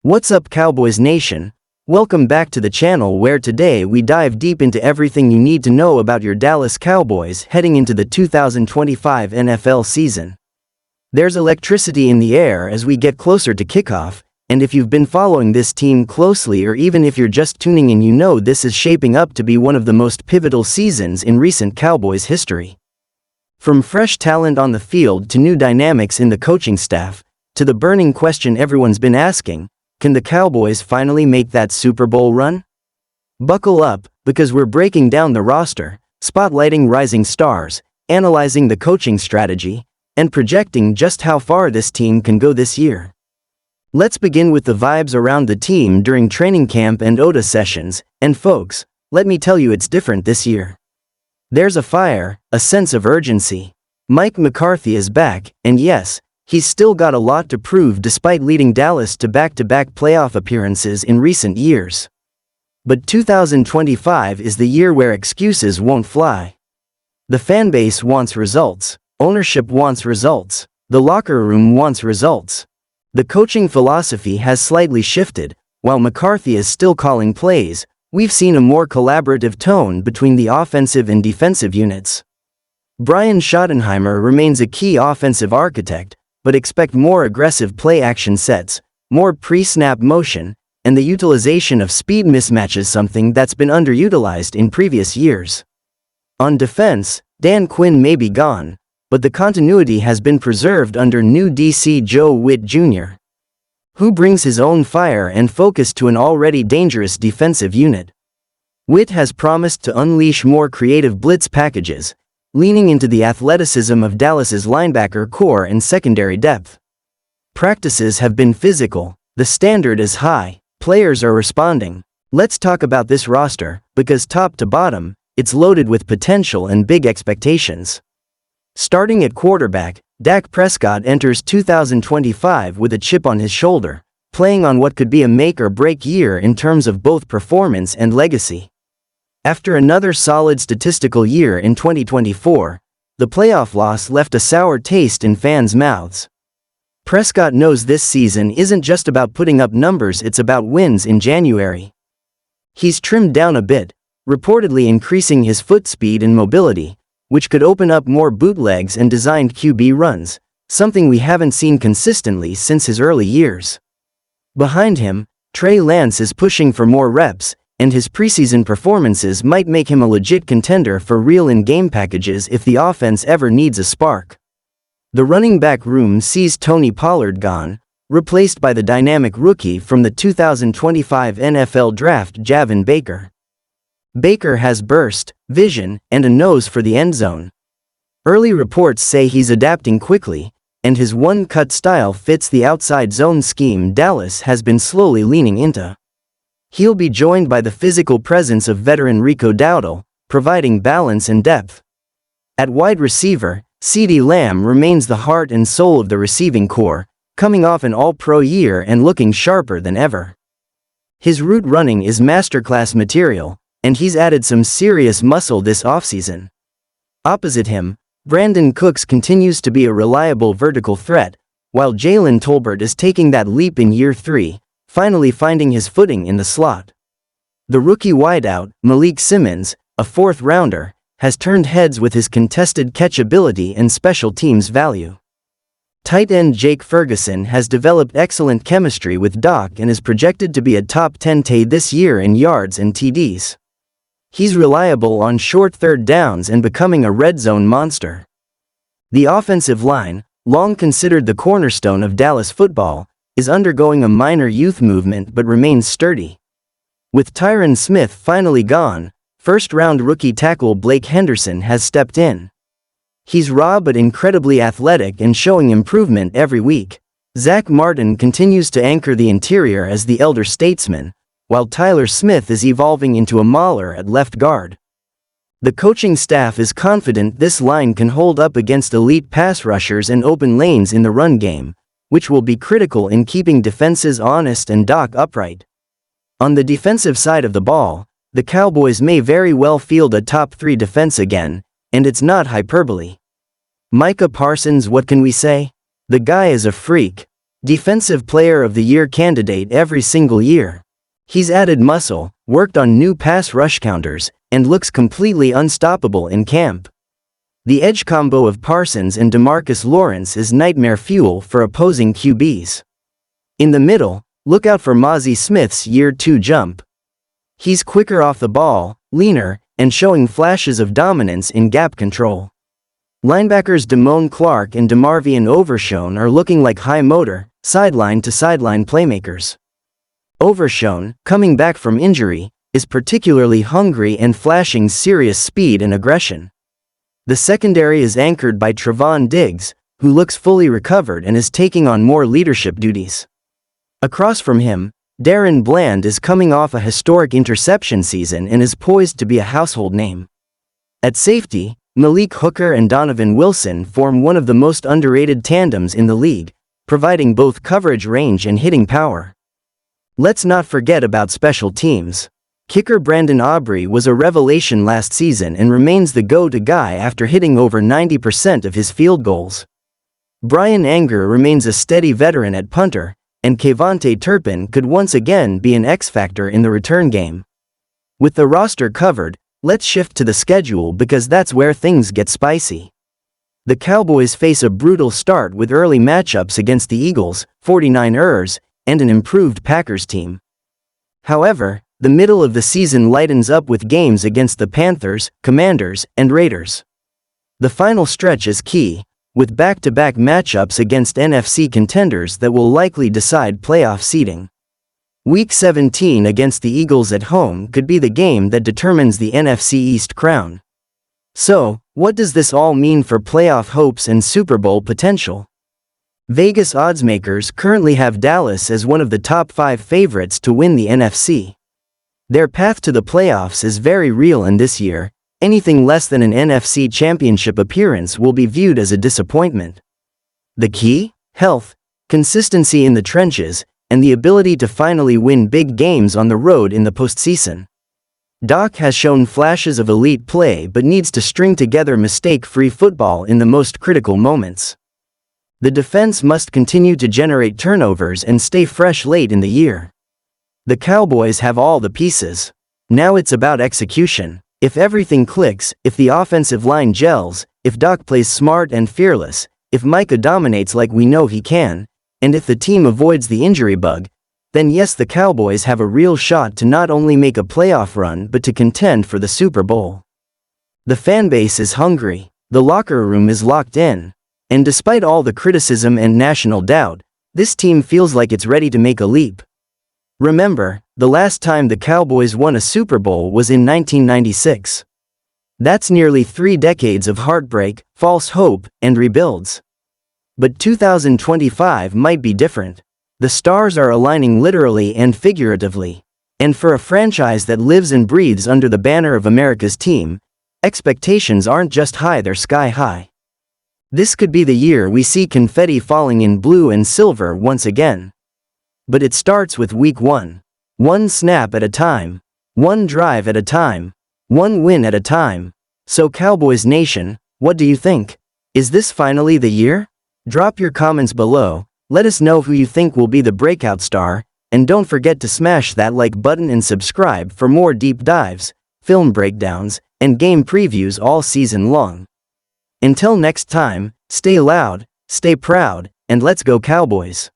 What's up, Cowboys Nation? Welcome back to the channel where today we dive deep into everything you need to know about your Dallas Cowboys heading into the 2025 NFL season. There's electricity in the air as we get closer to kickoff, and if you've been following this team closely or even if you're just tuning in, you know this is shaping up to be one of the most pivotal seasons in recent Cowboys history. From fresh talent on the field to new dynamics in the coaching staff, to the burning question everyone's been asking, can the Cowboys finally make that Super Bowl run? Buckle up, because we're breaking down the roster, spotlighting rising stars, analyzing the coaching strategy, and projecting just how far this team can go this year. Let's begin with the vibes around the team during training camp and OTA sessions, and folks, let me tell you it's different this year. There's a fire, a sense of urgency. Mike McCarthy is back, and yes, he's still got a lot to prove despite leading Dallas to back-to-back playoff appearances in recent years. But 2025 is the year where excuses won't fly. The fanbase wants results, ownership wants results, the locker room wants results. The coaching philosophy has slightly shifted. While McCarthy is still calling plays, we've seen a more collaborative tone between the offensive and defensive units. Brian Schottenheimer remains a key offensive architect, but expect more aggressive play-action sets, more pre-snap motion, and the utilization of speed mismatches, something that's been underutilized in previous years. On defense, Dan Quinn may be gone, but the continuity has been preserved under new DC Joe Witt Jr., who brings his own fire and focus to an already dangerous defensive unit. Witt has promised to unleash more creative blitz packages, leaning into the athleticism of Dallas's linebacker core and secondary depth. Practices have been physical, the standard is high, players are responding. Let's talk about this roster, because top to bottom, it's loaded with potential and big expectations. Starting at quarterback, Dak Prescott enters 2025 with a chip on his shoulder, playing on what could be a make-or-break year in terms of both performance and legacy. After another solid statistical year in 2024, the playoff loss left a sour taste in fans' mouths. Prescott knows this season isn't just about putting up numbers, it's about wins in January. He's trimmed down a bit, reportedly increasing his foot speed and mobility, which could open up more bootlegs and designed QB runs, something we haven't seen consistently since his early years. Behind him, Trey Lance is pushing for more reps, and his preseason performances might make him a legit contender for real in-game packages if the offense ever needs a spark. The running back room sees Tony Pollard gone, replaced by the dynamic rookie from the 2025 NFL Draft, Javon Baker. Baker has burst, vision, and a nose for the end zone. Early reports say he's adapting quickly, and his one-cut style fits the outside zone scheme Dallas has been slowly leaning into. He'll be joined by the physical presence of veteran Rico Dowdle, providing balance and depth. At wide receiver, CeeDee Lamb remains the heart and soul of the receiving corps, coming off an all-pro year and looking sharper than ever. His route running is masterclass material, and he's added some serious muscle this offseason. Opposite him, Brandon Cooks continues to be a reliable vertical threat, while Jalen Tolbert is taking that leap in year 3, finally finding his footing in the slot. The rookie wideout, Malik Simmons, a fourth-rounder, has turned heads with his contested catch ability and special teams value. Tight end Jake Ferguson has developed excellent chemistry with Doc and is projected to be a top 10 TD this year in yards and TDs. He's reliable on short third downs and becoming a red zone monster. The offensive line, long considered the cornerstone of Dallas football, is undergoing a minor youth movement but remains sturdy. With Tyron Smith finally gone, first-round rookie tackle Blake Henderson has stepped in. He's raw but incredibly athletic and showing improvement every week. Zach Martin continues to anchor the interior as the elder statesman, while Tyler Smith is evolving into a mauler at left guard. The coaching staff is confident this line can hold up against elite pass rushers and open lanes in the run game, which will be critical in keeping defenses honest and Doc upright. On the defensive side of the ball, the Cowboys may very well field a top 3 defense again, and it's not hyperbole. Micah Parsons, what can we say? The guy is a freak. Defensive Player of the Year candidate every single year. He's added muscle, worked on new pass rush counters, and looks completely unstoppable in camp. The edge combo of Parsons and DeMarcus Lawrence is nightmare fuel for opposing QBs. In the middle, look out for Mozzie Smith's Year 2 jump. He's quicker off the ball, leaner, and showing flashes of dominance in gap control. Linebackers Damone Clark and DeMarvion Overshown are looking like high-motor, sideline-to-sideline playmakers. Overshown, coming back from injury, is particularly hungry and flashing serious speed and aggression. The secondary is anchored by Trevon Diggs, who looks fully recovered and is taking on more leadership duties. Across from him, Darren Bland is coming off a historic interception season and is poised to be a household name. At safety, Malik Hooker and Donovan Wilson form one of the most underrated tandems in the league, providing both coverage range and hitting power. Let's not forget about special teams. Kicker Brandon Aubrey was a revelation last season and remains the go-to guy after hitting over 90% of his field goals. Brian Anger remains a steady veteran at punter, and Kevontae Turpin could once again be an X-factor in the return game. With the roster covered, let's shift to the schedule because that's where things get spicy. The Cowboys face a brutal start with early matchups against the Eagles, 49ers, and an improved Packers team. However, the middle of the season lightens up with games against the Panthers, Commanders, and Raiders. The final stretch is key, with back-to-back matchups against NFC contenders that will likely decide playoff seeding. Week 17 against the Eagles at home could be the game that determines the NFC East crown. So, what does this all mean for playoff hopes and Super Bowl potential? Vegas oddsmakers currently have Dallas as one of the top 5 favorites to win the NFC. Their path to the playoffs is very real, and this year, anything less than an NFC championship appearance will be viewed as a disappointment. The key? Health, consistency in the trenches, and the ability to finally win big games on the road in the postseason. Doc has shown flashes of elite play but needs to string together mistake-free football in the most critical moments. The defense must continue to generate turnovers and stay fresh late in the year. The Cowboys have all the pieces. Now it's about execution. If everything clicks, if the offensive line gels, if Doc plays smart and fearless, if Micah dominates like we know he can, and if the team avoids the injury bug, then yes, the Cowboys have a real shot to not only make a playoff run but to contend for the Super Bowl. The fanbase is hungry, the locker room is locked in, and despite all the criticism and national doubt, this team feels like it's ready to make a leap. Remember, the last time the Cowboys won a Super Bowl was in 1996. That's nearly 3 decades of heartbreak, false hope, and rebuilds. But 2025 might be different. The stars are aligning literally and figuratively. And for a franchise that lives and breathes under the banner of America's team, expectations aren't just high, they're sky high. This could be the year we see confetti falling in blue and silver once again. But it starts with week 1. One snap at a time. One drive at a time. One win at a time. So Cowboys Nation, what do you think? Is this finally the year? Drop your comments below, let us know who you think will be the breakout star, and don't forget to smash that like button and subscribe for more deep dives, film breakdowns, and game previews all season long. Until next time, stay loud, stay proud, and let's go Cowboys.